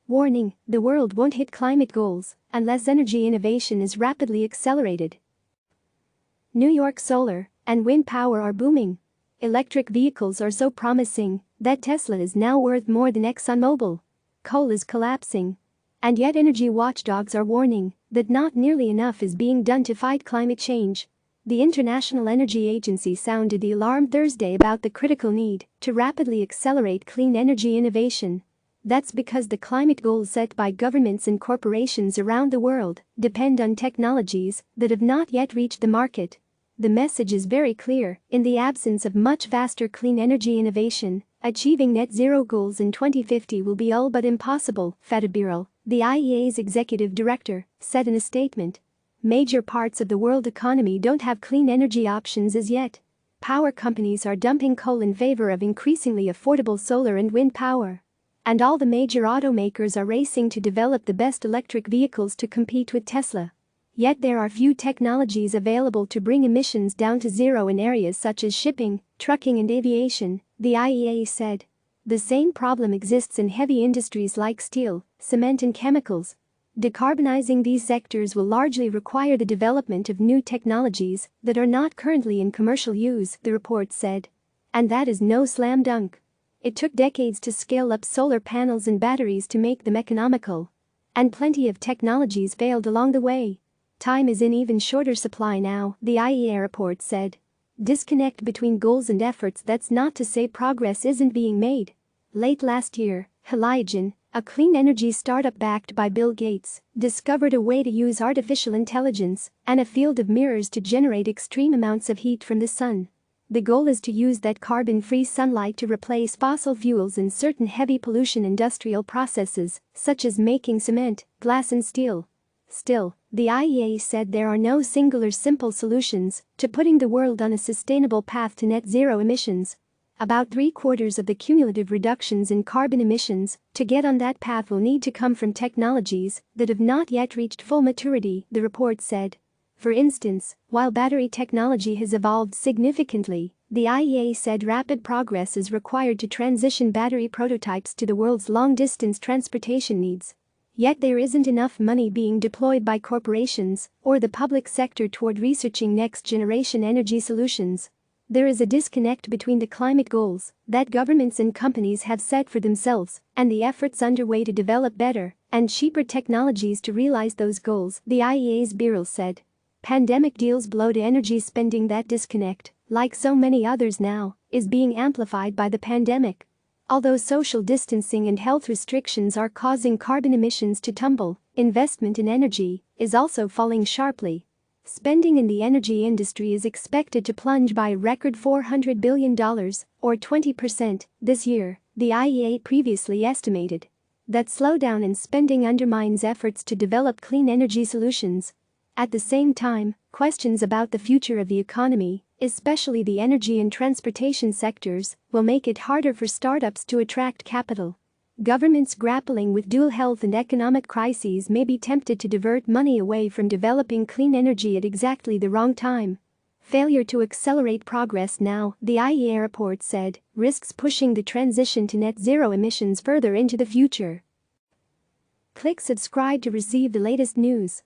Warning: the world won't hit climate goals unless energy innovation is rapidly accelerated. New York solar and wind power are booming. Electric vehicles are so promising that Tesla is now worth more than ExxonMobil. Coal is collapsing. And yet energy watchdogs are warning that not nearly enough is being done to fight climate change. The International Energy Agency sounded the alarm Thursday about the critical need to rapidly accelerate clean energy innovation. That's because the climate goals set by governments and corporations around the world depend on technologies that have not yet reached the market. The message is very clear: in the absence of much faster clean energy innovation, achieving net zero goals in 2050 will be all but impossible, Fatih Birol, the IEA's executive director, said in a statement. Major parts of the world economy don't have clean energy options as yet. Power companies are dumping coal in favor of increasingly affordable solar and wind power. And all the major automakers are racing to develop the best electric vehicles to compete with Tesla. Yet there are few technologies available to bring emissions down to zero in areas such as shipping, trucking and aviation, the IEA said. The same problem exists in heavy industries like steel, cement and chemicals. Decarbonizing these sectors will largely require the development of new technologies that are not currently in commercial use, the report said. And that is no slam dunk. It took decades to scale up solar panels and batteries to make them economical. And plenty of technologies failed along the way. Time is in even shorter supply now, the IEA report said. Disconnect between goals and efforts: that's not to say progress isn't being made. Late last year, Heliogen, a clean energy startup backed by Bill Gates, discovered a way to use artificial intelligence and a field of mirrors to generate extreme amounts of heat from the sun. The goal is to use that carbon-free sunlight to replace fossil fuels in certain heavy pollution industrial processes, such as making cement, glass and steel. Still, the IEA said there are no singular simple solutions to putting the world on a sustainable path to net zero emissions. About 3/4 of the cumulative reductions in carbon emissions to get on that path will need to come from technologies that have not yet reached full maturity, the report said. For instance, while battery technology has evolved significantly, the IEA said rapid progress is required to transition battery prototypes to the world's long-distance transportation needs. Yet there isn't enough money being deployed by corporations or the public sector toward researching next-generation energy solutions. There is a disconnect between the climate goals that governments and companies have set for themselves and the efforts underway to develop better and cheaper technologies to realize those goals, the IEA's Birol said. Pandemic deals blow to energy spending. That disconnect, like so many others now, is being amplified by the pandemic. Although social distancing and health restrictions are causing carbon emissions to tumble, investment in energy is also falling sharply. Spending in the energy industry is expected to plunge by a record $400 billion, or 20%, this year, the IEA previously estimated. That slowdown in spending undermines efforts to develop clean energy solutions. At the same time, questions about the future of the economy, especially the energy and transportation sectors, will make it harder for startups to attract capital. Governments grappling with dual health and economic crises may be tempted to divert money away from developing clean energy at exactly the wrong time. Failure to accelerate progress now, the IEA report said, risks pushing the transition to net zero emissions further into the future. Click subscribe to receive the latest news.